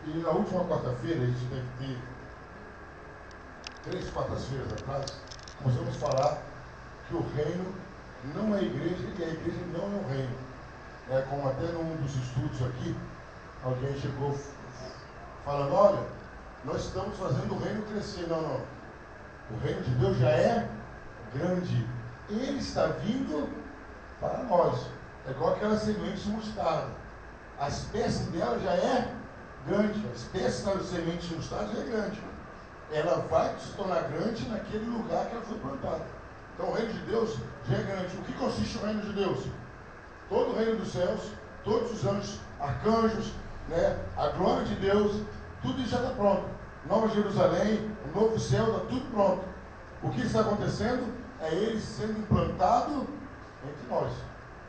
E na última quarta-feira, a gente deve ter 3 quartas-feiras atrás, começamos a falar que o reino não é a igreja e a igreja não é o reino. Como até num dos estudos aqui, alguém chegou falando, olha, nós estamos fazendo o reino crescer. Não, não. O reino de Deus já é grande. Ele está vindo para nós. É igual aquela semente de mostarda. A espécie dela já é grande. A espécie da semente de mostarda já é grande. Ela vai se tornar grande naquele lugar que ela foi plantada. Então o reino de Deus já é grande. O que consiste o reino de Deus? Todo o reino dos céus, todos os anjos, arcanjos, a glória de Deus, tudo isso já está pronto. Nova Jerusalém, o novo céu, está tudo pronto. O que está acontecendo é ele sendo implantado entre nós.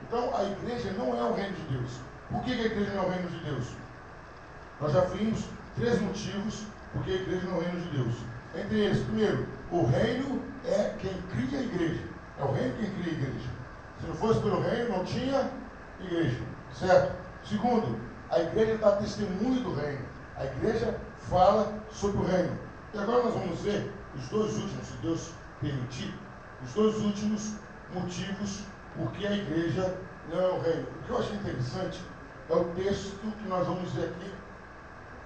Então a igreja não é o reino de Deus. Por que a igreja não é o reino de Deus? Nós já vimos 3 motivos porque a igreja não é o reino de Deus. Entre eles, primeiro, o reino é quem cria a igreja. É o reino quem cria a igreja. Se não fosse pelo reino, não tinha igreja. Certo? Segundo, a igreja dá testemunho do reino. A igreja fala sobre o reino. E agora nós vamos ver os 2 últimos, se Deus permitir, os 2 últimos motivos por que a igreja não é o reino. O que eu achei interessante é o texto que nós vamos ver aqui,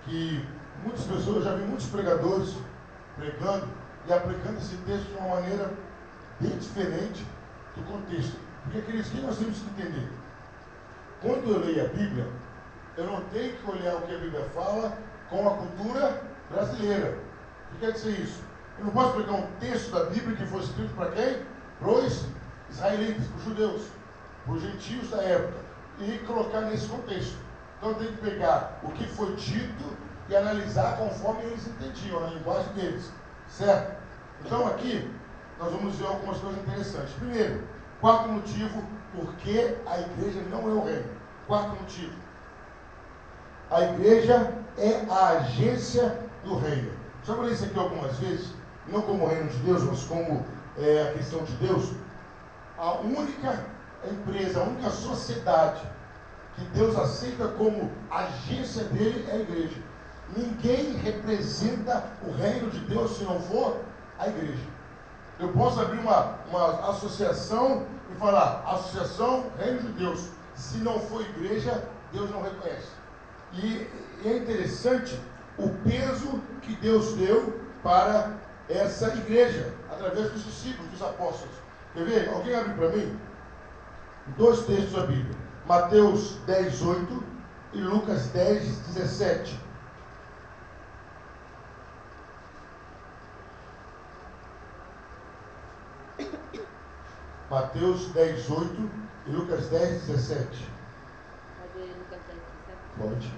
que muitas pessoas, eu já vi muitos pregadores pregando e aplicando esse texto de uma maneira bem diferente do contexto. Porque, queridos, o que nós temos que entender? Quando eu leio a Bíblia, eu não tenho que olhar o que a Bíblia fala com a cultura brasileira. O que quer dizer isso? Eu não posso pegar um texto da Bíblia que foi escrito para quem? Para os israelitas, para os judeus, para os gentios da época, e colocar nesse contexto. Então eu tenho que pegar o que foi dito e analisar conforme eles entendiam, na linguagem deles. Certo? Então aqui nós vamos ver algumas coisas interessantes. Primeiro, 4º motivo por que a igreja não é o reino. 4º motivo. A igreja é a agência do reino. Já falei isso aqui algumas vezes, não como o reino de Deus, mas como a questão de Deus. A única empresa, a única sociedade que Deus aceita como agência dele é a igreja. Ninguém representa o reino de Deus se não for a igreja. Eu posso abrir uma associação e falar, Associação Reino de Deus. Se não for igreja, Deus não reconhece. E é interessante o peso que Deus deu para essa igreja, através dos discípulos, dos apóstolos. Quer ver? Alguém abre para mim? 2 textos da Bíblia. Mateus 10, 8 e Lucas 10, 17. Mateus 10, 8 e Lucas 10, 17. Pode ler Lucas 10, 17? Pode.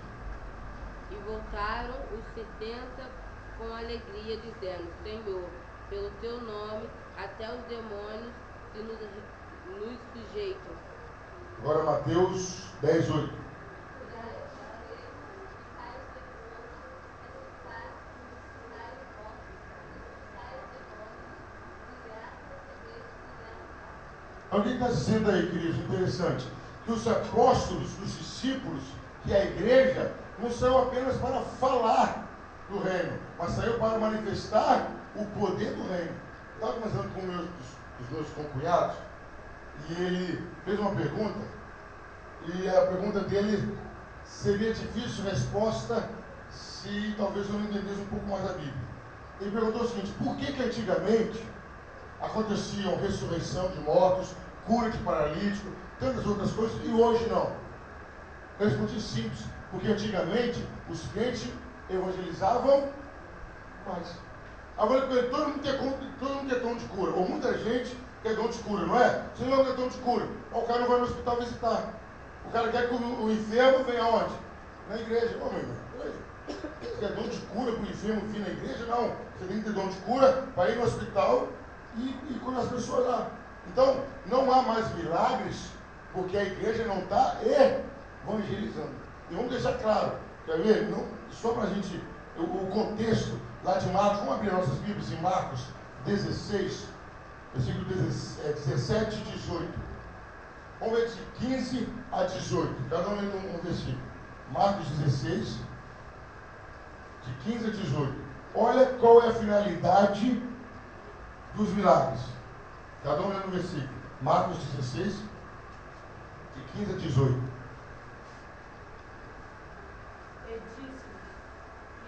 E voltaram os 70 com alegria, dizendo, Senhor, pelo teu nome, até os demônios se nos sujeitam. Agora Mateus 10, 8. Alguém está dizendo aí, queridos, interessante, que os apóstolos, os discípulos, que a igreja não saiu apenas para falar do reino, mas saiu para manifestar o poder do reino. Eu estava conversando com os meus concunhados e ele fez uma pergunta, e a pergunta dele seria difícil resposta se talvez eu não entendesse um pouco mais a Bíblia. Ele perguntou o seguinte: por que antigamente aconteciam ressurreição de mortos, cura de paralítico, tantas outras coisas, e hoje não? Eu respondi simples, porque antigamente os crentes evangelizavam mais. Agora todo mundo quer dom de cura, ou muita gente quer dom de cura, não é? Você não quer dom de cura, o cara não vai no hospital visitar. O cara quer que o enfermo venha aonde? Na igreja. Ô, meu irmão, você quer dom de cura para o enfermo vir na igreja? Não. Você tem que ter dom de cura para ir no hospital e curar as pessoas lá. Então, não há mais milagres porque a igreja não está evangelizando. E vamos deixar claro, quer ver? Não, só para a gente, o contexto lá de Marcos, vamos abrir nossas Bíblias em Marcos 16, versículo 17 e 18. Vamos ver de 15 a 18, cada um lendo um versículo. Marcos 16, 15 a 18. Olha qual é a finalidade dos milagres. Cada um lendo o versículo. Marcos 16, de 15 a 18. E disse-lhes: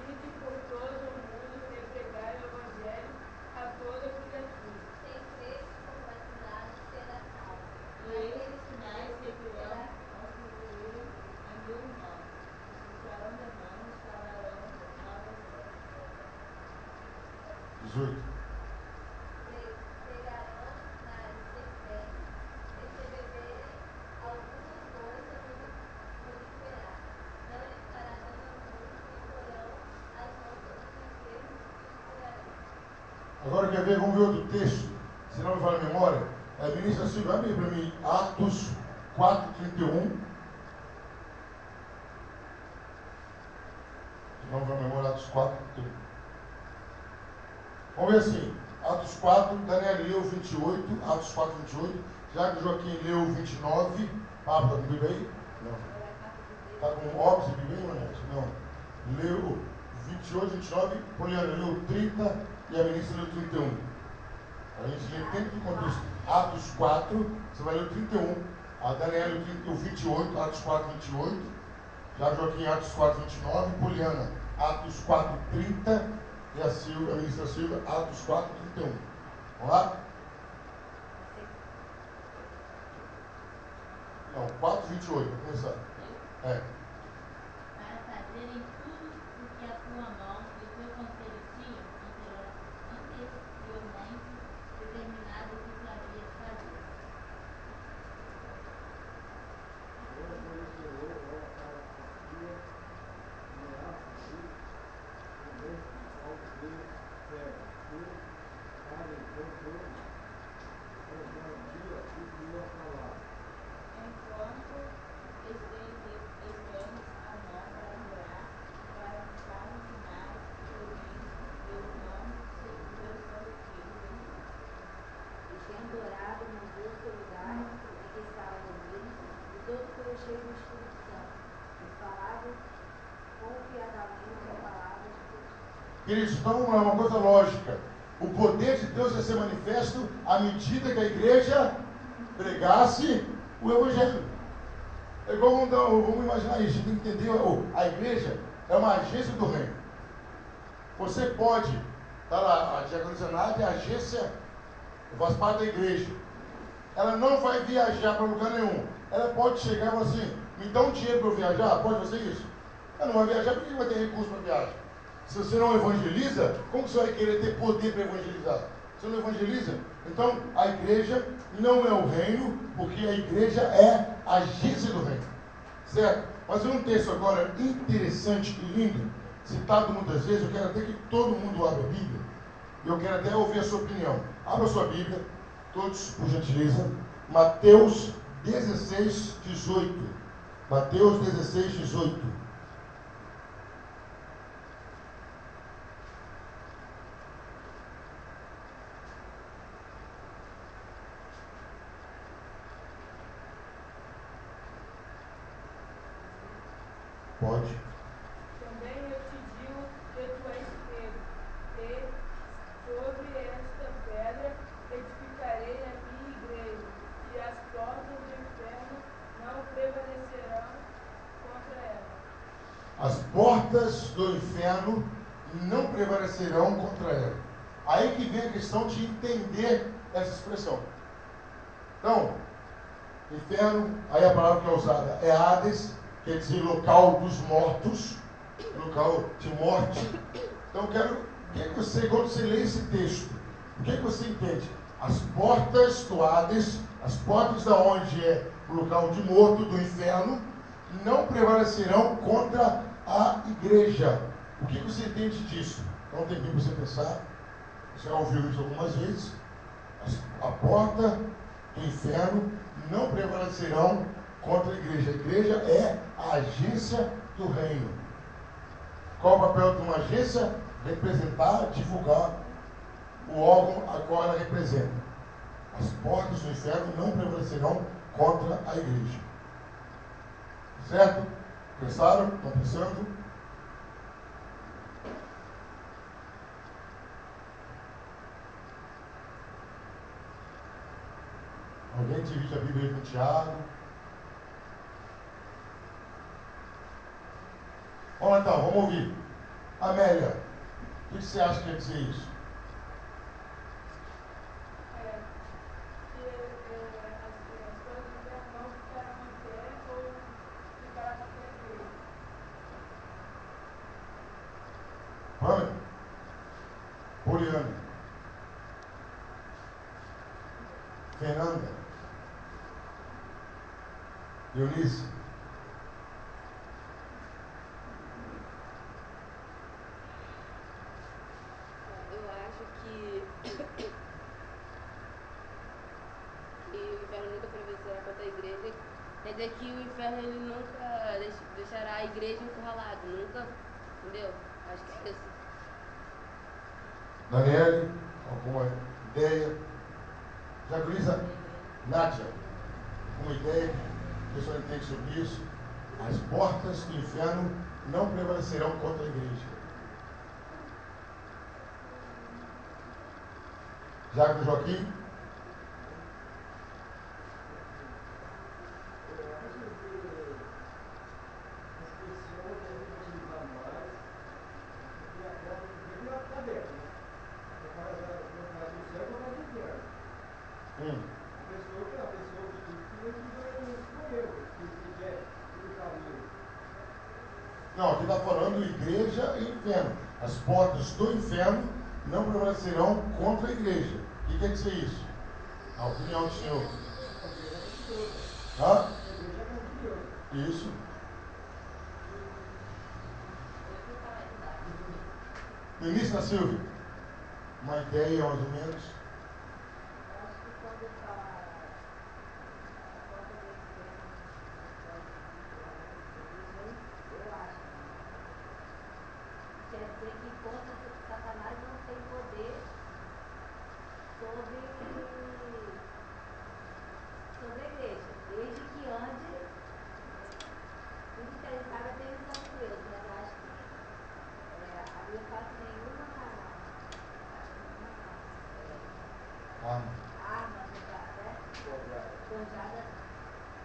ide por todo o mundo e pregai o evangelho a toda criatura. Quem crer e for batizado será salvo. E estes sinais seguirão aos que creem em meu nome. Expulsarão demônios, falarão novas línguas. 18. Pegarão nas serpentes, e se beberem alguma coisa mortiferar. Não lhes fará dano algum, e porão as mãos sobre os enfermos e os curarão. Agora quer ver? Vamos ver outro texto. Se não me falha a memória. Ministra Silvia, abre para mim. Atos 4:31. Se não me falha a memória, Atos 4:31. Vamos ver assim. Atos 4, Daniel leu 28. Atos 4:28. Já que o Joaquim leu 29. Ah, está com Bíblia aí? Não. Está com óbvio de Bíblia aí, Manete? Não. Leu 28, 29. Poliana leu 30 e a ministra leu 31. A gente lê dentro do contexto. Atos 4, você vai ler o 31. A Daniela o 28, Atos 4, 28. Já Joaquim, Atos 4, 29. Poliana, Atos 4, 30. E a ministra Silva, Atos 4, 31. Vamos lá? Não, 4, 28, vou começar. É. Para fazerem tudo o que a tua mão e o teu conselho tinham anteriormente determinado que se havia de fazer. Enquanto estendemos a mão para orar, para que façam sinais e prodígios pelo nome do seu Filho Jesus. E tendo orado, mandou-se ao lugar em que estavam reunidos, e todos foram cheios do Espírito Santo, e falavam confiadamente a palavra de Deus. Queridos, então é uma coisa lógica. O poder de Deus ia ser manifesto à medida que a igreja pregasse o Evangelho. É igual, vamos imaginar isso, tem que entender, a igreja é uma agência do reino. Você pode, está lá, a diaconisa Nádia, a agência, faz parte da igreja. Ela não vai viajar para lugar nenhum. Ela pode chegar e falar assim, me dá um dinheiro para eu viajar, pode fazer isso? Ela não vai viajar porque vai ter recurso para viagem. Se você não evangeliza, como você vai querer ter poder para evangelizar? Você não evangeliza? Então, a igreja não é o reino, porque a igreja é a agência do reino. Certo? Mas um texto agora interessante e lindo, citado muitas vezes, eu quero até que todo mundo abra a Bíblia, e eu quero até ouvir a sua opinião. Abra a sua Bíblia, todos, por gentileza, Mateus 16, 18. Mateus 16, 18. Pode. Também eu te digo que tu és Pedro, e sobre esta pedra edificarei a minha igreja, e as portas do inferno não prevalecerão contra ela. As portas do inferno não prevalecerão contra ela. Aí que vem a questão de entender essa expressão. Então, inferno, aí a palavra que é usada é Hades, quer dizer local dos mortos, local de morte. Então, quando você lê esse texto, o que você entende? As portas do Hades, as portas da onde é o local de morto, do inferno, não prevalecerão contra a igreja. O que você entende disso? Então tem que você pensar, você já ouviu isso algumas vezes, a porta do inferno não prevalecerão contra a igreja. A igreja é a agência do reino. Qual o papel de uma agência? Representar, divulgar o órgão a qual ela representa. As portas do inferno não prevalecerão contra a igreja. Certo? Pensaram? Estão pensando? Alguém divide a Bíblia aí com o Tiago? Vamos lá então, vamos ouvir. Amélia, o que você acha que quer dizer isso? As coisas do irmão ficaram em pé ou ficaram até a igreja. Pâmela? Poliana? Fernanda? Eunice? Eu acho que o inferno nunca prevalecerá contra a igreja. Quer dizer que o inferno ele nunca deixará a igreja encurralada, nunca, entendeu? Acho que é isso. Daniele? Alguma ideia? Jacqueline? Nádia? Alguma ideia que o senhor entende sobre isso? As portas do inferno não prevalecerão contra a igreja. Jaco Joaquim? Não, aqui está falando igreja e inferno. As portas do inferno não prevalecerão contra a igreja. O que quer dizer isso? A opinião do senhor. Hã? Isso. Ministra Silvia, uma ideia mais ou menos? Eu acho que quando fala a porta do inferno, eu acho. Quer dizer que contra Satanás não tem poder sobre a igreja, desde que ande, tudo que ele sabe é ter visão de Deus, mas eu acho que a Bíblia fala que nenhuma arma forjada,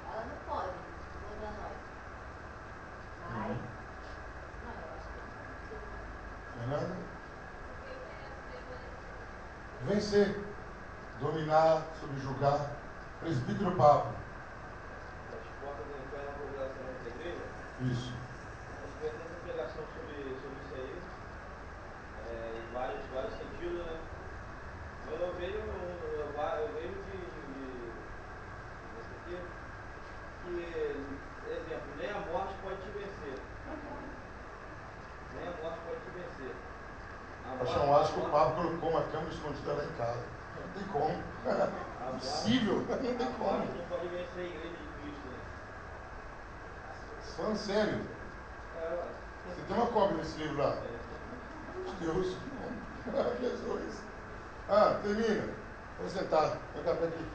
ela não pode contra nós. Mas, não, eu acho que Fernanda? Vencer, dominar, subjugar. Presbítero Pablo. As portas do inferno não prevalecerão contra a igreja? Isso. A gente vai ter essa pregação sobre isso aí, em vários sentidos, né? Eu vejo exemplo, nem a morte pode te vencer. Nem a morte pode te vencer. Eu acho que o Pablo colocou uma câmera escondida lá em casa. Não tem como. Impossível. Não tem A como. morte não pode vencer a igreja de Cristo, né? Falando sério. Você tem uma cópia desse livro lá? Deus. Jesus. Termina. Vou sentar. Vou ficar aqui.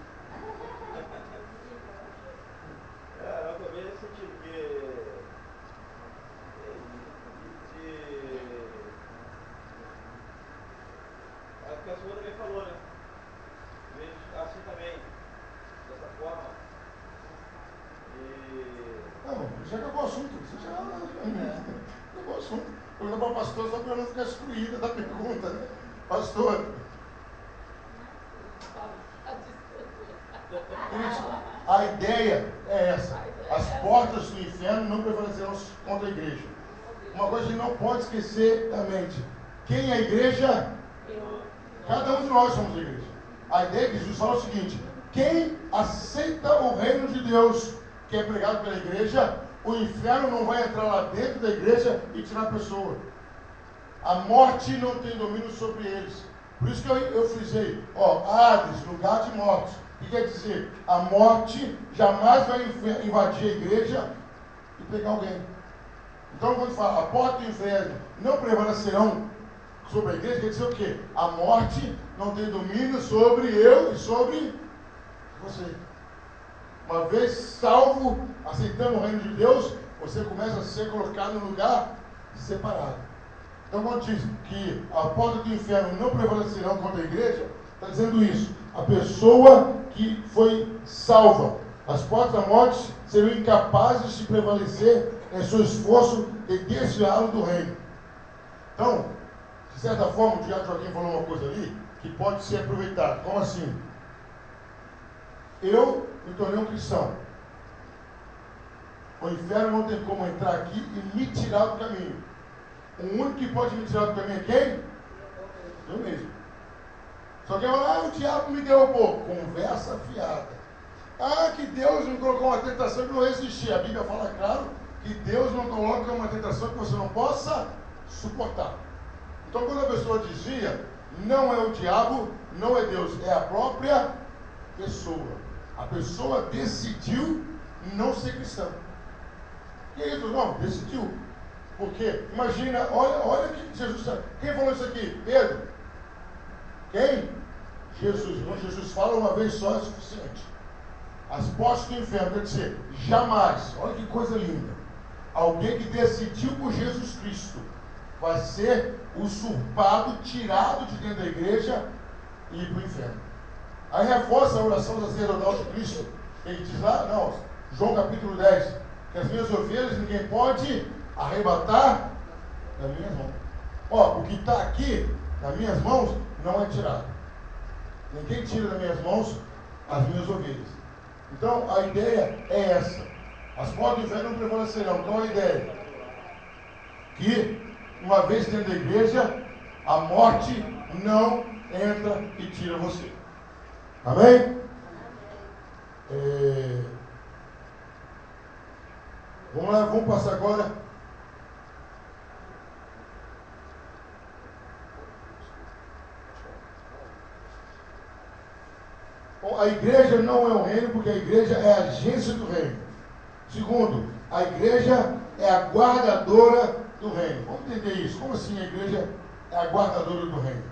Eu também nesse sentido, a pessoa também falou, né? Vejo assim também, dessa forma. Não, já acabou o assunto. Você já acabou o assunto. Eu vou para o pastor só para não ficar excluída da pergunta, né? Pastor. A ideia é essa. As portas do inferno não prevalecerão contra a igreja. Uma coisa que não pode esquecer da mente. Quem é a igreja? Cada um de nós somos a igreja. A ideia que Jesus fala é o seguinte: quem aceita o reino de Deus, que é pregado pela igreja, o inferno não vai entrar lá dentro da igreja e tirar a pessoa. A morte não tem domínio sobre eles. Por isso que eu frisei, Hades, lugar de mortos. O que quer dizer? A morte jamais vai invadir a igreja e pegar alguém. Então, quando fala a porta do inferno não prevalecerão sobre a igreja, quer dizer o quê? A morte não tem domínio sobre eu e sobre você. Uma vez salvo, aceitando o reino de Deus, você começa a ser colocado num lugar separado. Então, quando diz que a porta do inferno não prevalecerão contra a igreja, Está dizendo isso. A pessoa que foi salva. As portas da morte seriam incapazes de prevalecer em seu esforço de desviá-lo do reino. Então, de certa forma, o Diácono Joaquim falou uma coisa ali que pode ser aproveitada. Como assim? Eu me tornei um cristão. O inferno não tem como entrar aqui e me tirar do caminho. O único que pode me tirar do caminho é quem? Eu mesmo. Só que o diabo me derrubou. Conversa fiada. Que Deus me colocou uma tentação que não resistir. A Bíblia fala claro que Deus não coloca uma tentação que você não possa suportar. Então, quando a pessoa dizia, não é o diabo, não é Deus, é a própria pessoa. A pessoa decidiu não ser cristã. E aí, não, decidiu. Porque, imagina, olha que Jesus está. Quem falou isso aqui? Pedro? Quem? Jesus. Então, Jesus fala uma vez só é suficiente. As portas do inferno, quer dizer, jamais, olha que coisa linda, alguém que decidiu por Jesus Cristo vai ser usurpado, tirado de dentro da igreja e ir para o inferno. Aí reforça a oração sacerdotal de Cristo. Ele diz lá, não, João capítulo 10, que as minhas ovelhas ninguém pode arrebatar das minhas mãos. O que está aqui nas minhas mãos não é tirado. Ninguém tira das minhas mãos as minhas ovelhas. Então, a ideia é essa. As portas do inferno não prevalecerão. Então, a ideia é que, uma vez dentro da igreja, a morte não entra e tira você. Amém? Vamos lá, vamos passar agora. Bom, a igreja não é um reino, porque a igreja é a agência do reino. Segundo, a igreja é a guardadora do reino. Vamos entender isso. Como assim a igreja é a guardadora do reino?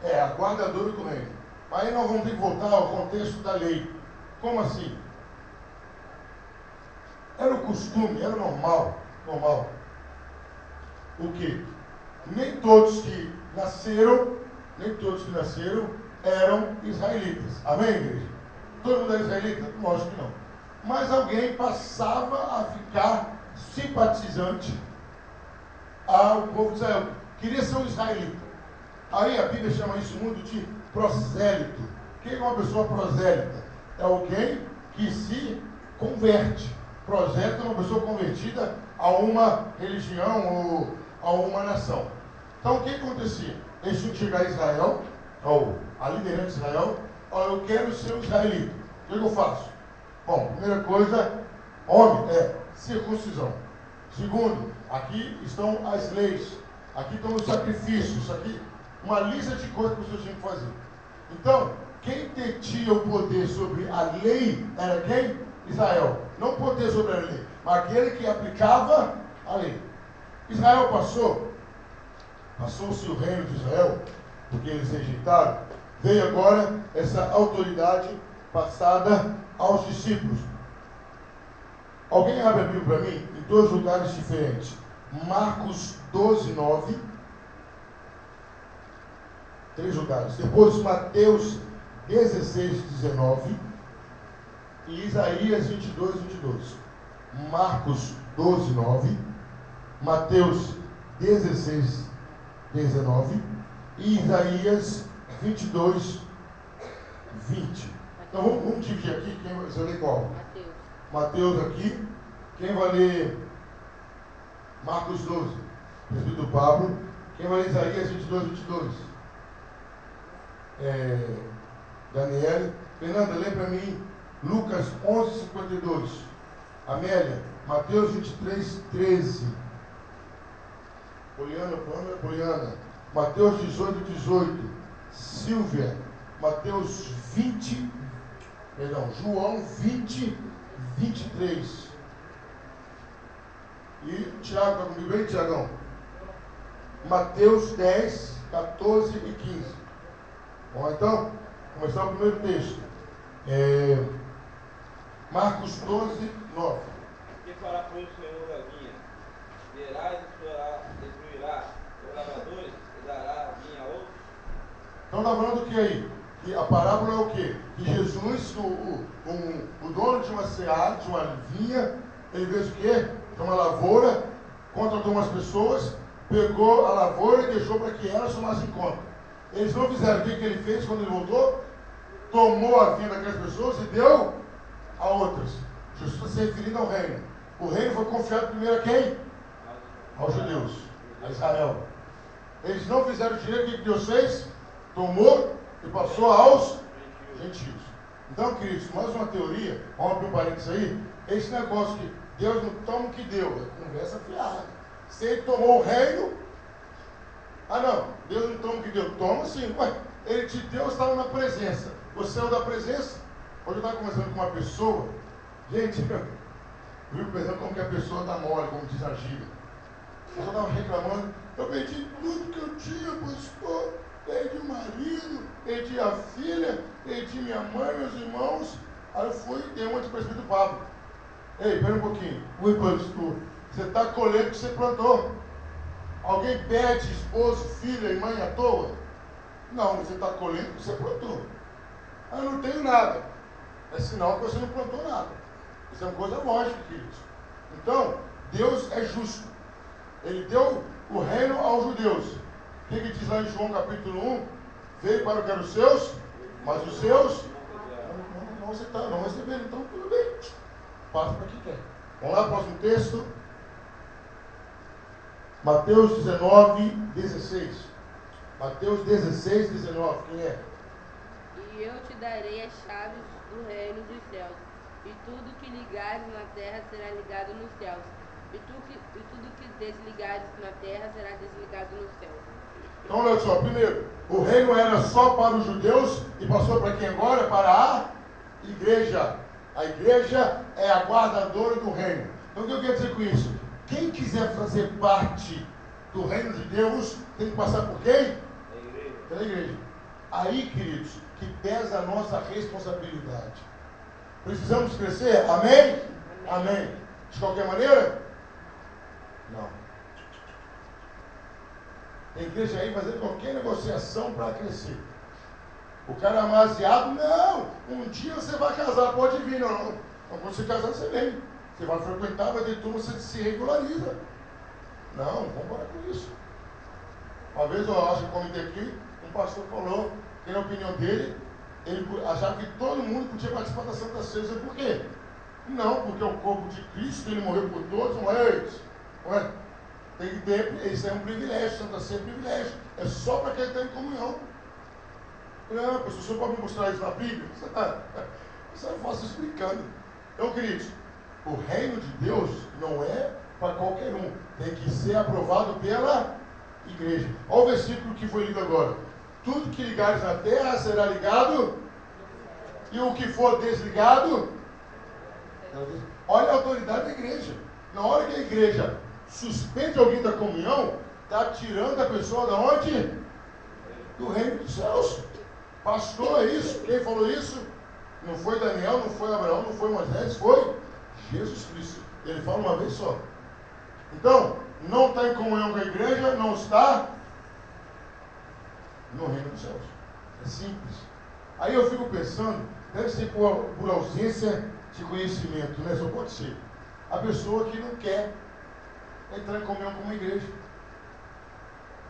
É a guardadora do reino. Aí nós vamos ter que voltar ao contexto da lei. Como assim? Era o costume, era normal. O quê? Nem todos que nasceram eram israelitas. Amém, igreja? Todo mundo é israelita? Lógico que não. Mas alguém passava a ficar simpatizante ao povo de Israel. Queria ser um israelita. Aí a Bíblia chama isso muito de prosélito. Quem é uma pessoa prosélita? É alguém que se converte. Prosélito é uma pessoa convertida a uma religião ou a uma nação. Então o que acontecia? Eles tinham que chegar a Israel, ou a liderança de Israel, eu quero ser um israelita. O que eu faço? Bom, primeira coisa, homem, circuncisão. Segundo, aqui estão as leis, aqui estão os sacrifícios, aqui, uma lista de coisas que vocês tinham que fazer. Então, quem detinha o poder sobre a lei era quem? Israel. Não o poder sobre a lei, mas aquele que aplicava a lei. Israel passou-se o reino de Israel, porque eles rejeitaram. Veio agora essa autoridade passada aos discípulos. Alguém abre a Bíblia para mim? Em dois lugares diferentes. Marcos 12, 9. 3 lugares. Depois Mateus 16, 19. E Isaías 22, 22. Marcos 12, 9. Mateus 16, 19. E Isaías 22, 20. Então vamos dividir aqui. Quem vai ler qual? Mateus aqui. Quem vai ler Marcos 12? Presbítero Pablo. Quem vai ler Isaías 22, 22? Daniele. Fernanda, lê para mim Lucas 11, 52. Amélia, Mateus 23, 13. Poliana. Mateus 18, 18. Silvia, João 20, 23. E Tiago, está comigo aí, Tiagão? Mateus 10, 14 e 15. Bom, então, começar o primeiro texto. Marcos 12, 9. Que fará, pois, o Senhor da vinha? Verá e destruirá os lavradores, Então está falando o que aí? Que a parábola é o quê? Que Jesus, o dono de uma seara, de uma vinha, ele fez o quê? De uma lavoura, contratou umas pessoas, pegou a lavoura e deixou para que elas tomassem conta. Eles não fizeram. O que ele fez quando ele voltou? Tomou a vinha daquelas pessoas e deu a outras. Jesus está se referindo ao reino. O reino foi confiado primeiro a quem? Aos judeus, a Israel. Eles não fizeram direito. O que Deus fez? Tomou e passou aos gentios. Então, queridos, mais uma teoria, vamos abrir um parênteses aí. Esse negócio que Deus não toma o que deu, é conversa fiada. Se ele tomou o reino, não, Deus não toma o que deu. Toma sim, ué, ele te deu, estava na presença. Você saiu da presença. Hoje eu estava conversando com uma pessoa, gente, eu fico pensando como que a pessoa dá mole, como diz a gíria. A pessoa estava reclamando, eu perdi tudo que eu tinha, pastor. Perdi o marido, perdi a filha, perdi minha mãe, meus irmãos. Aí eu fui e dei uma de presbítero Pablo. Ei, espera um pouquinho. Ui, pastor, você está colhendo o que você plantou. Alguém perde esposo, filha e mãe à toa? Não, você está colhendo o que você plantou. Eu não tenho nada. É sinal que você não plantou nada. Isso é uma coisa lógica, queridos. Então, Deus é justo. Ele deu o reino aos judeus. O que diz lá em João capítulo 1? Veio para o que eram os seus, mas os seus não receberam. Então, tudo bem. Passa para quem quer. Vamos lá, próximo texto. Mateus 19, 16. Mateus 16, 19. Quem é? E eu te darei as chaves do reino dos céus. E tudo que ligares na terra será ligado nos céus. E tudo que desligares na terra será desligado nos céus. Então, olha só, primeiro, o reino era só para os judeus e passou para quem agora? Para a igreja. A igreja é a guardadora do reino. Então, o que eu quero dizer com isso? Quem quiser fazer parte do reino de Deus tem que passar por quem? Pela igreja. Aí, queridos, que pesa a nossa responsabilidade. Precisamos crescer? Amém? Amém. De qualquer maneira? Não. Tem igreja aí fazendo qualquer negociação para crescer. O cara é amaziado, não. Um dia você vai casar, pode vir, não. Quando você casar, você vem. Você vai frequentar, vai ter turma, você se regulariza. Não, vamos embora com isso. Uma vez eu acho que eu comentei aqui, um pastor falou que na opinião dele, ele achava que todo mundo podia participar da Santa Ceia. Por quê? Não, porque é o corpo de Cristo, ele morreu por todos, não é isso. Não é? Tem que ter, isso é um privilégio, Santa Ceia é um privilégio. É só para quem está em comunhão. Não, pastor, o senhor pode me mostrar isso na Bíblia? Isso eu faço explicando. Então, queridos, o reino de Deus não é para qualquer um. Tem que ser aprovado pela igreja. Olha o versículo que foi lido agora. Tudo que ligares na terra será ligado, e o que for desligado. Olha a autoridade da igreja. Na hora que a igreja suspende alguém da comunhão, está tirando a pessoa da onde? Do reino dos céus. Pastor, é isso? Quem falou isso? Não foi Daniel, não foi Abraão, não foi Moisés, foi Jesus Cristo. Ele fala uma vez só. Então, não está em comunhão com a igreja, não está no reino dos céus. É simples. Aí eu fico pensando, deve ser por ausência de conhecimento, né? Só pode ser. A pessoa que não quer entrar em comunhão com uma igreja.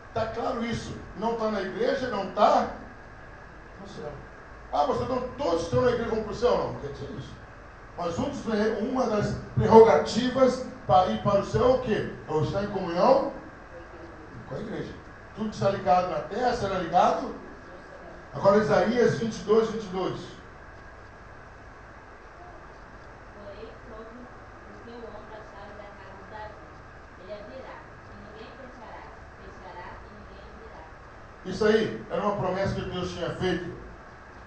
Está claro isso? Não está na igreja, não está no céu. Pastor, então todos estão na igreja vão para o céu? Não, não quer dizer isso. Mas uma das prerrogativas para ir para o céu é o quê? É estar em comunhão com a igreja. Tudo que está ligado na terra será ligado. Agora Isaías 22, 22. Porém, sobre o seu ombro a chave da casa de Davi. Ele abrirá, e ninguém fechará. Fechará, e ninguém abrirá. Isso aí era uma promessa que Deus tinha feito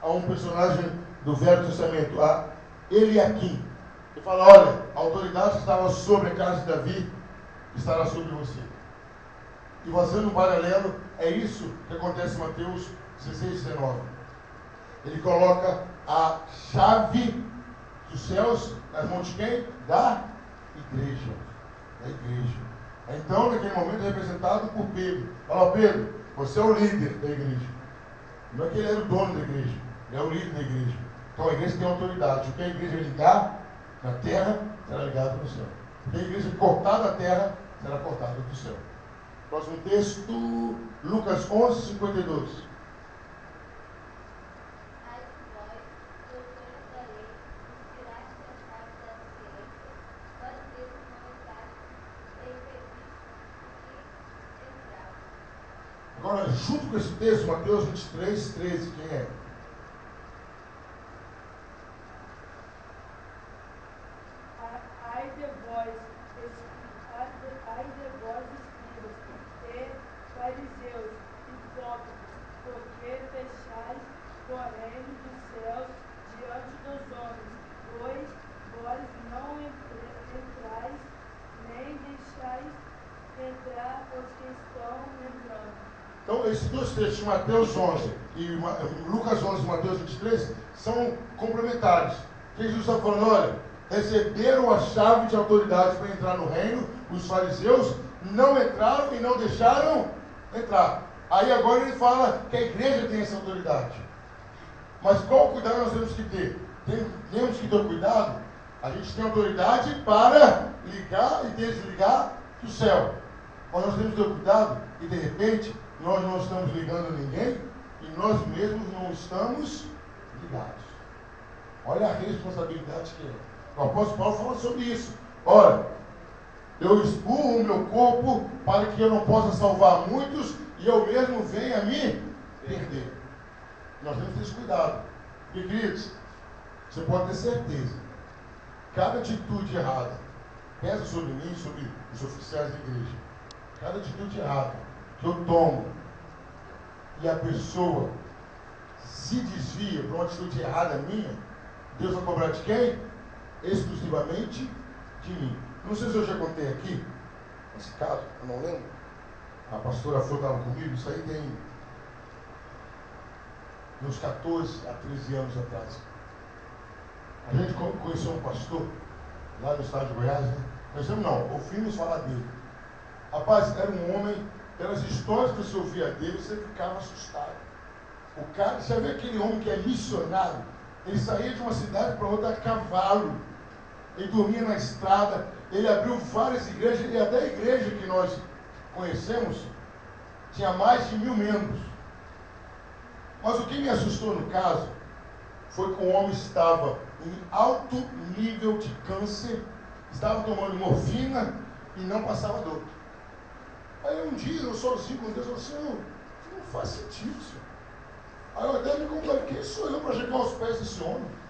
a um personagem do Velho Testamento, a Eliaquim. Ele fala, olha, a autoridade que estava sobre a casa de Davi estará sobre você. E fazendo um paralelo, é isso que acontece em Mateus 16, 19. Ele coloca a chave dos céus nas mãos de quem? Da igreja. Da igreja. Então, naquele momento, é representado por Pedro. Fala, Pedro, você é o líder da igreja. Não é que ele era o dono da igreja, ele é o líder da igreja. Então a igreja tem autoridade. O que a igreja ligar na terra, será ligado no céu. O que a igreja cortar da terra, será cortado do céu. Próximo texto, Lucas 11, 52. Ai de vós, doutores da lei, inspiraste a chave da ciência, fariseus não entraste, e impediste que entrasse. Agora, junto com esse texto, Mateus 23, 13, quem é? Ai de vós, escribas e fariseus, hipócritas, porque fechais o reino dos céus diante dos homens, pois vós não entrais, nem deixais entrar os que estão entrando. Então, esses dois textos, Mateus 11 e Lucas 11 e Mateus 23, são complementares. O que Jesus está falando? Olha, receberam a chave de autoridade para entrar no reino, os fariseus não entraram e não deixaram entrar. Aí agora ele fala que a igreja tem essa autoridade. Mas qual cuidado nós temos que ter? Temos que ter cuidado. A gente tem autoridade para ligar e desligar do céu. Mas nós temos que ter cuidado e de repente nós não estamos ligando ninguém e nós mesmos não estamos ligados. Olha a responsabilidade que é. O apóstolo Paulo fala sobre isso. Ora, eu esburro o meu corpo para que eu não possa salvar muitos e eu mesmo venha me perder. Nós temos que ter esse cuidado. E queridos, você pode ter certeza, cada atitude errada pesa sobre mim e sobre os oficiais da igreja. Cada atitude errada que eu tomo e a pessoa se desvia para uma atitude errada minha, Deus vai cobrar de quem? Exclusivamente de mim. Não sei se eu já contei aqui, nesse caso, eu não lembro. A pastora Flor estava comigo, isso aí tem uns 14 a 13 anos atrás. A gente conheceu um pastor lá no estado de Goiás, né? Conhecemos não, ouvimos falar dele. Rapaz, era um homem, pelas histórias que você ouvia dele, você ficava assustado. O cara, você vê aquele homem que é missionário, ele saía de uma cidade para outra a cavalo. Ele dormia na estrada, ele abriu várias igrejas, e até a igreja que nós conhecemos tinha mais de 1000 membros. Mas o que me assustou no caso foi que o homem estava em alto nível de câncer, estava tomando morfina e não passava dor. Aí um dia eu sozinho com Deus, eu falei assim, não faz sentido, senhor. Aí eu até me concordei, quem sou eu para chegar aos pés desse homem?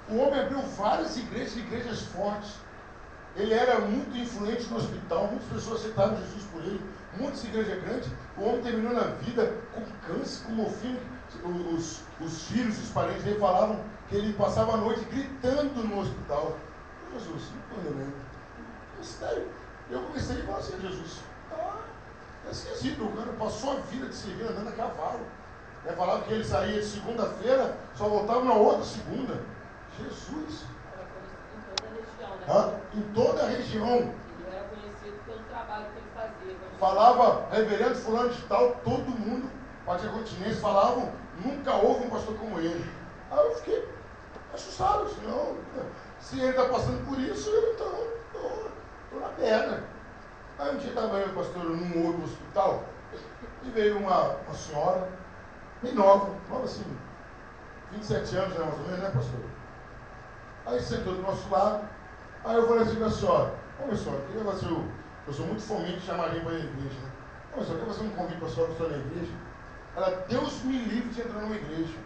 O homem abriu várias igrejas fortes. Ele era muito influente no hospital, muitas pessoas aceitaram Jesus por ele, muitas igrejas grandes. O homem terminou na vida com câncer, com morfina. Os filhos, os parentes dele falavam que ele passava a noite gritando no hospital. Jesus, não estou entendendo. Sério. Eu comecei a falar assim, Jesus, é esquisito, o cara passou a vida de servir andando a cavalo. Falava que ele saía de segunda-feira, só voltava na outra segunda. Jesus. Era conhecido em toda a região, né? Em toda a região. Ele era conhecido pelo trabalho que ele fazia. Falava, reverendo fulano de tal, todo mundo, Batia Continense, falavam, nunca houve um pastor como ele. Aí eu fiquei assustado, assim, não, se ele está passando por isso, eu estou na perna. Aí um dia estava eu, pastor, num outro hospital, e veio uma senhora, bem nova assim, 27 anos, né, mais ou menos, né, pastor? Aí sentou do nosso lado, aí eu falei assim para a senhora, ô senhora, queria fazer eu sou muito fominho de chamar alguém para a igreja, né? Ô senhora, quer fazer um convite para a senhora na igreja? Ela, Deus me livre de entrar numa igreja.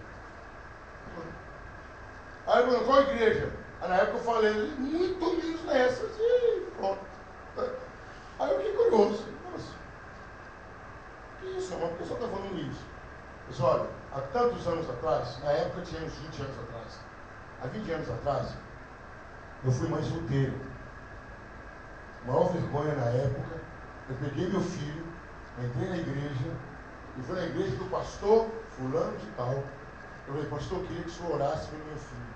Aí eu falei, qual igreja? Aí na época eu falei, muito menos nessa, assim, pronto. Aí eu fiquei curioso, nossa, que isso, irmão, por que o senhor está falando isso? Pessoal, olha, há tantos anos atrás, na época tinha uns 20 anos atrás, há 20 anos atrás, eu fui mãe solteira. Maior vergonha na época, eu peguei meu filho, entrei na igreja, e fui na igreja do pastor fulano de tal. Eu falei, pastor, eu queria que o senhor orasse pelo meu filho.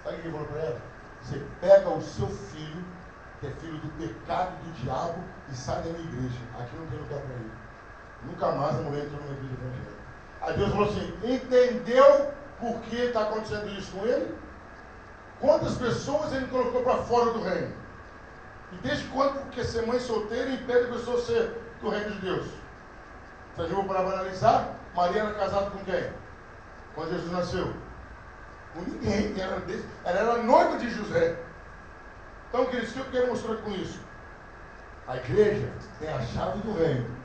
Sabe o que ele falou para ela? Você pega o seu filho, que é filho do pecado do diabo, e sai da minha igreja. Aqui não tem lugar para ele. Nunca mais a mulher entrou numa igreja evangélica. Aí Deus falou assim, entendeu por que está acontecendo isso com ele? Quantas pessoas ele colocou para fora do reino? E desde quando que ser mãe solteira impede a pessoa ser do reino de Deus? Se a gente for para analisar, Maria era casada com quem? Quando Jesus nasceu? Com ninguém. Ela era noiva de José. Então, queridos, o que eu quero mostrar com isso? A igreja tem a chave do reino.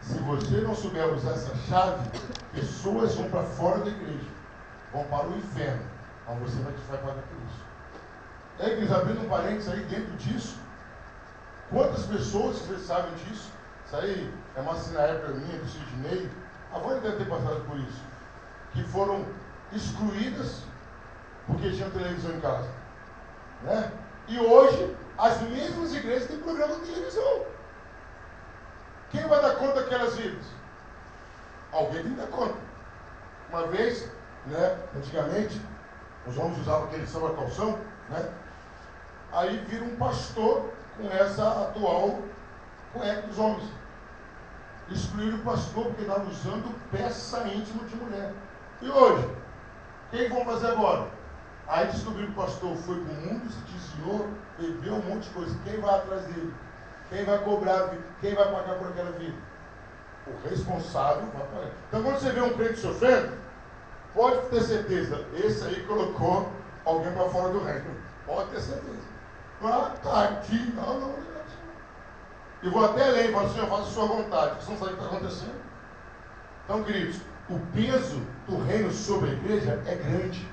Se você não souber usar essa chave, pessoas vão para fora da igreja. Vão para o inferno. Mas você vai pagar por isso. E aí, queridos, abrindo um parênteses aí dentro disso, quantas pessoas, vocês sabem disso? Isso aí é uma assim na época minha, do Sidney. A Vânia deve ter passado por isso. Que foram excluídas porque tinham televisão em casa. Né? E hoje, as mesmas igrejas têm programa de televisão. Quem vai dar conta daquelas vidas? Alguém tem que dar conta. Uma vez, né, antigamente, os homens usavam aquele samba calção, né? Aí vira um pastor com essa atual cueca dos homens. Excluíram o pastor porque estava usando peça íntima de mulher. E hoje? O que vão fazer agora? Aí descobriram que o pastor foi para o mundo, se desviou, bebeu um monte de coisa. Quem vai atrás dele? Quem vai cobrar? Quem vai pagar por aquela vida? O responsável vai pagar. Então, quando você vê um crente sofrendo, pode ter certeza, esse aí colocou alguém para fora do reino. Pode ter certeza. Ah, tá aqui. Não. E vou até além, falo, Senhor, faça a sua vontade. Você não sabe o que está acontecendo? Então, queridos, o peso do reino sobre a igreja é grande.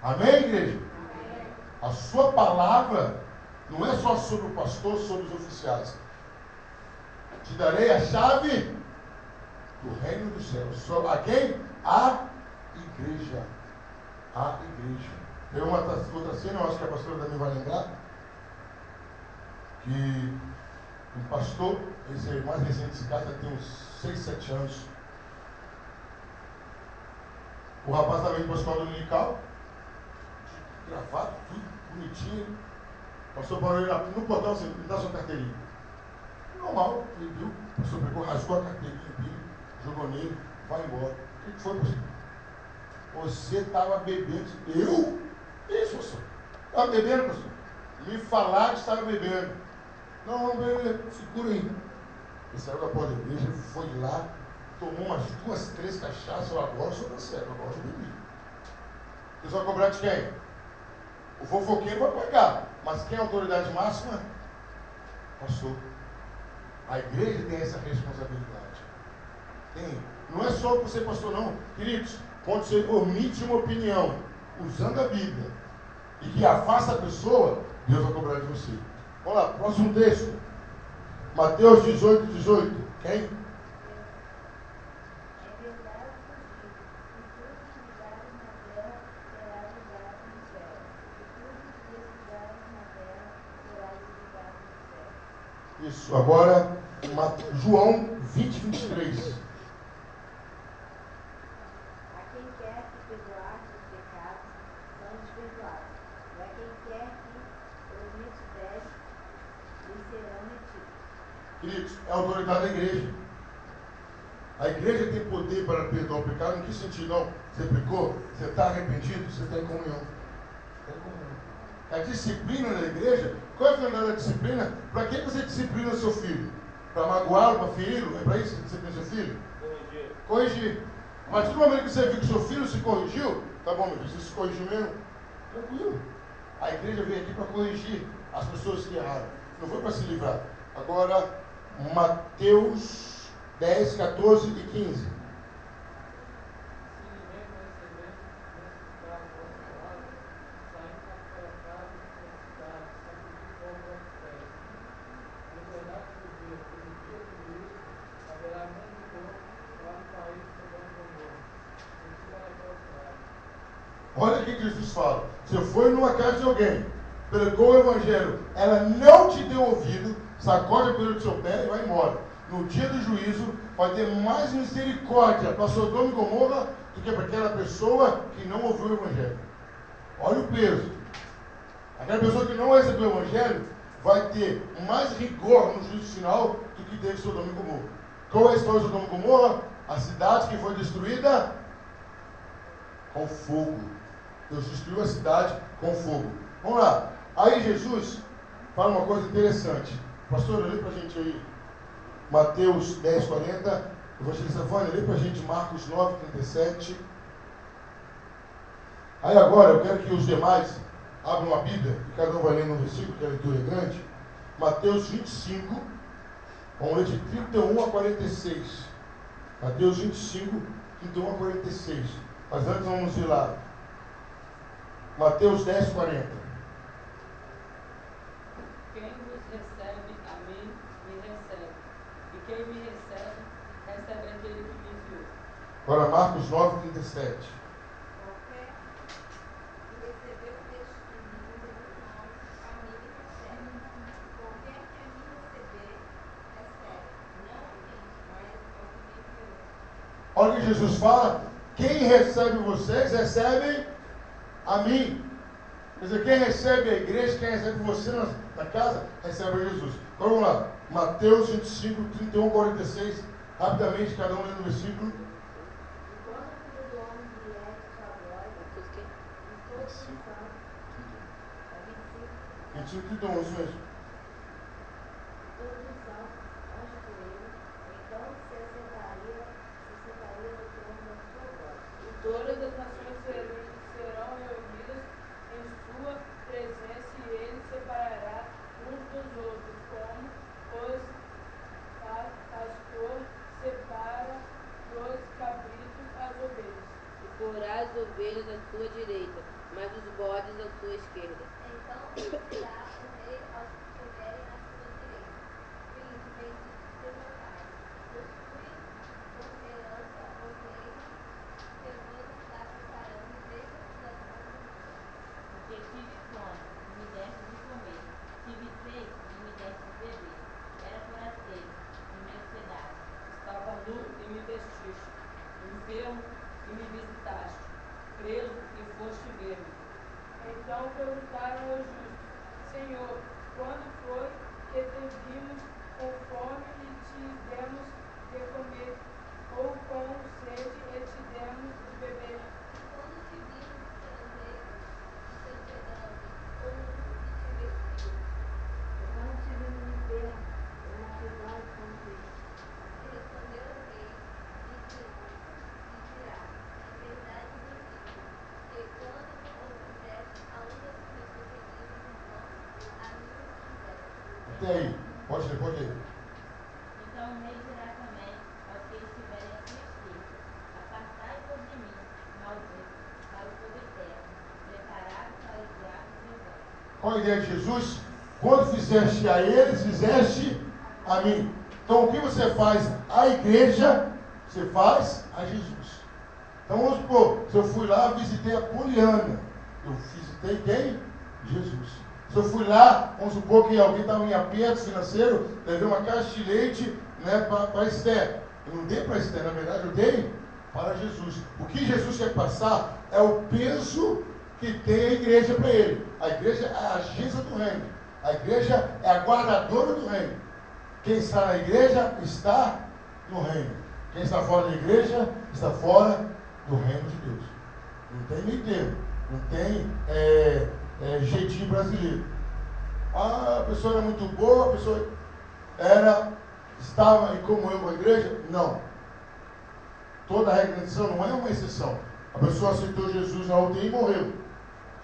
Amém, igreja? Amém. A sua palavra não é só sobre o pastor, sobre os oficiais. Te darei a chave do reino dos céus. A quem? A igreja. A igreja. Tem uma outra cena, eu acho que a pastora também vai lembrar, que um pastor, esse é mais recente desse caso, tem uns 6, 7 anos. O rapaz estava indo para a escola dominical, gravado, tudo bonitinho. O pastor parou ele no portão, assim, me dá sua carteirinha. Normal, ele viu, o pastor pegou, rasgou a carteirinha dele, jogou nele, vai embora. O que foi, pastor? Você estava bebendo. Eu? Isso, pastor. Estava bebendo, pastor? Me falar que estava bebendo. Não, beleza, segura aí. Ele saiu da porta da igreja, foi lá, tomou umas 2, 3 cachaças, eu agora sou da cego, agora eu bebi. Você vai cobrar de quem? O fofoqueiro vai pagar, mas quem é a autoridade máxima? Pastor. A igreja tem essa responsabilidade. Tem. Não é só por ser pastor, não. Queridos, quando você omite uma opinião, usando a Bíblia, e que afasta a pessoa, Deus vai cobrar de você. Vamos lá, próximo texto. Mateus 18, 18. Quem? É verdade, e tudo que ligares na terra será ligado no céu, e tudo que desligares na terra será desligado no céu. Isso, agora João 20, 23. A quem quer que perdoar os pecados, são-lhes perdoados, e a quem quer que os retiver, lhes serão retidos. Queridos, é a autoridade da igreja. A igreja tem poder para perdoar o pecado. Em que sentido? Não. Você pecou, você está arrependido, você está em comunhão. A disciplina na igreja, qual é a finalidade da disciplina? Para que você disciplina o seu filho? Para magoá-lo, para feri-lo? É para isso que você disciplina o seu filho? Corrigir. Mas no momento que você viu que seu filho se corrigiu, tá bom, meu filho, você se corrigiu mesmo? Tranquilo. A igreja veio aqui para corrigir as pessoas que erraram. Não foi para se livrar. Agora, Mateus 10, 14 e 15. Olha o que Jesus fala. Você foi numa casa de alguém, pregou o evangelho, ela não te deu ouvido, sacode a poeira do seu pé e vai embora. No dia do juízo, vai ter mais misericórdia para Sodoma e Gomorra do que para aquela pessoa que não ouviu o evangelho. Olha o peso. Aquela pessoa que não recebeu o evangelho vai ter mais rigor no juízo final do que teve Sodoma e Gomorra. Qual é a história de Sodoma e Gomorra? A cidade que foi destruída com fogo. Deus destruiu a cidade com fogo. Vamos lá. Aí Jesus fala uma coisa interessante. Pastor, lê pra gente aí Mateus 10, 40. Evangelista Vânia, lê pra gente Marcos 9, 37. Aí agora eu quero que os demais abram a Bíblia, e cada um vai lendo um versículo, que a leitura é grande. Mateus 25, vamos ler de 31 a 46. Mateus 25, 31 a 46. Mas antes vamos ir lá. Mateus 10, 40. Quem vos recebe a mim, me recebe. E quem me recebe, recebe aquele que me enviou. Agora Marcos 9, 37. Qualquer que recebeu deste menino em meu nome, a mim me recebe. Qualquer que a mim receber, recebe. Não a mim, mas ao que me enviou. Olha o que Jesus fala. Quem recebe vocês, recebe a mim. Quer dizer, quem recebe a igreja, quem recebe você na casa, recebe a Jesus. Então vamos lá. Mateus 25, 31, 46. Rapidamente, cada um lendo o versículo. Quando o Filho do Homem vier de sua glória, e todos os santos, 25, 25, 31, isso mesmo. todos os santos antes de ele, então se assentaria no trono da sua glória. E todas as nações serão reunidas em sua presença, e ele separará uns dos outros, como os pastor separa dos cabritos as ovelhas. E porá as ovelhas à sua direita, mas os bodes à sua esquerda. Então dirá o rei aos que estiverem à sua direita: Vinde, benditos de meu Pai, possui por herança o reino que vos está preparando desde a fundação do mundo. Porque tive fome, e me deste de comer. Tive sede, e me deste de beber. Era forasteiro, e me hospedaste. Estava nu e me vestiste, enfermo e me visitaste, preso e foste ver-me. Então perguntaram aos justos: Senhor, quando foi que te vimos com fome e te demos de comer, ou com sede e te demos de beber? Quando te vimos estrangeiro, e te hospedamos, ou nu e te vestimos? Quando te vimos enfermo, ou na prisão e fomos ver. E respondeu o rei, e dirá: Em verdade vos digo, que quando o fizeste a um dos meus pequeninos irmãos, a mim o fizeste. Até aí. Pode ir. Então o rei dirá também aos que estiverem à sua esquerda: Apartai-vos de mim, malditos, para o fogo eterno, preparado para o diabo e seus anjos. Qual a ideia de Jesus? Quando fizeste a eles, fizeste a mim. Então o que você faz à igreja, você faz a Jesus. Então vamos supor, se eu fui lá, visitei a Poliana. Eu visitei quem? Jesus. Se eu fui lá, vamos supor que alguém estava em aperto financeiro, levei uma caixa de leite, né, para Esther. Eu não dei para Esther, na verdade eu dei para Jesus. O que Jesus quer passar é o peso que tem a igreja para ele. A igreja é a agência do reino. A igreja é a guardadora do reino. Quem está na igreja está no reino. Quem está fora da igreja está fora do reino de Deus. Não tem meio termo. Não tem jeitinho brasileiro. Ah, a pessoa era muito boa, a pessoa estava em comunhão com a igreja? Não. Toda a regra de exceção não é uma exceção. A pessoa aceitou Jesus na UTI e morreu.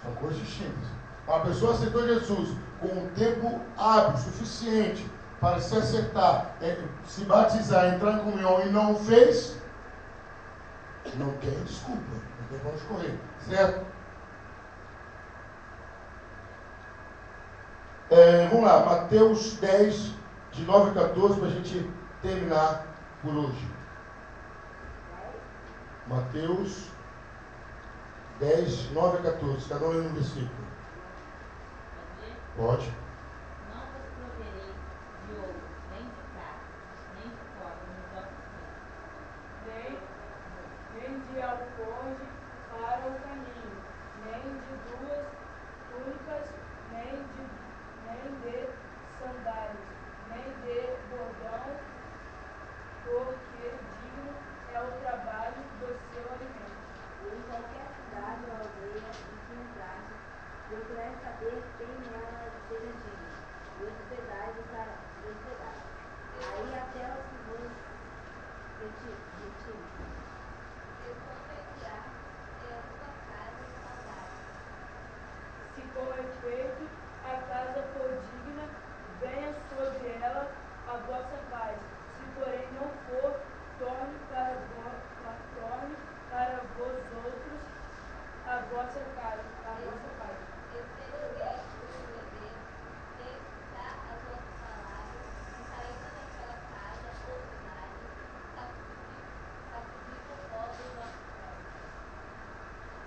São coisas distintas. A pessoa aceitou Jesus com um tempo hábil, suficiente para se acertar, se batizar, entrar em comunhão e não fez, não tem desculpa, não tem para onde correr, certo? Vamos lá, Mateus 10, de 9 a 14, para a gente terminar por hoje. Mateus 10, 9 a 14, cada um lendo um versículo. Pode Pode. ler? Não vos proverei de ouro, nem de prata, nem de cobre nos vossos cintos, Nem de alforje para o caminho, nem de duas túnicas, nem de sandálias, nem de bordão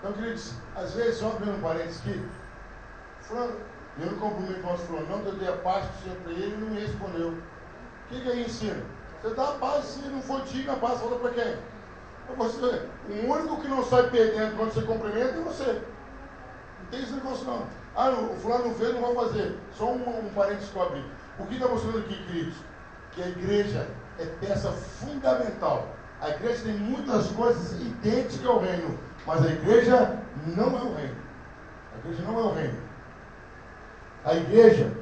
Então, queridos, às vezes, só abrindo um parênteses aqui, fulano, eu não cumprimento o nosso fulano, não, eu dei a paz do Senhor para ele e não me respondeu. O que aí ensina? Você dá a paz, se não for digno, a paz volta para quem? Para você. O único que não sai perdendo quando você cumprimenta é você. Não tem esse negócio não. Ah, o fulano não fez, não vai fazer. Só um parênteses que eu abri. O que está mostrando aqui, queridos? Que a igreja é peça fundamental. A igreja tem muitas coisas idênticas ao reino, mas a igreja não é o reino. A igreja não é o reino. A igreja,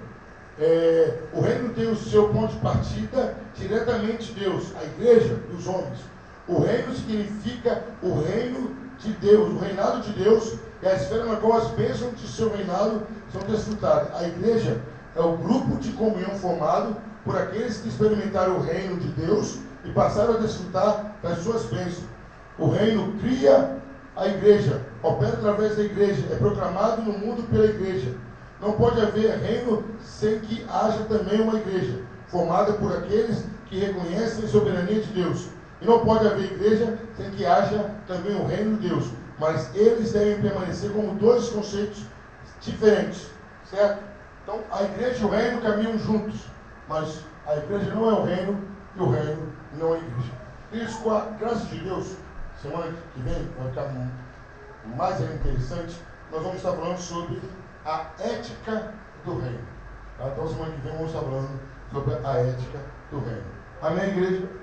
o reino tem o seu ponto de partida diretamente de Deus. A igreja dos homens. O reino significa o reino de Deus, o reinado de Deus, e a esfera na qual as bênçãos de seu reinado são desfrutadas. A igreja é o grupo de comunhão formado por aqueles que experimentaram o reino de Deus e passaram a desfrutar das suas bênçãos. O reino cria a igreja, opera através da igreja, é proclamado no mundo pela igreja. Não pode haver reino sem que haja também uma igreja, formada por aqueles que reconhecem a soberania de Deus. E não pode haver igreja sem que haja também o reino de Deus. Mas eles devem permanecer como dois conceitos diferentes, certo? Então, a igreja e o reino caminham juntos, mas a igreja não é o reino e o reino não é a igreja. Isso, com a graça de Deus, semana que vem vai ficar mais interessante. Nós vamos estar falando sobre a ética do reino. Tá? Então, semana que vem vamos estar falando sobre a ética do reino. Amém, igreja?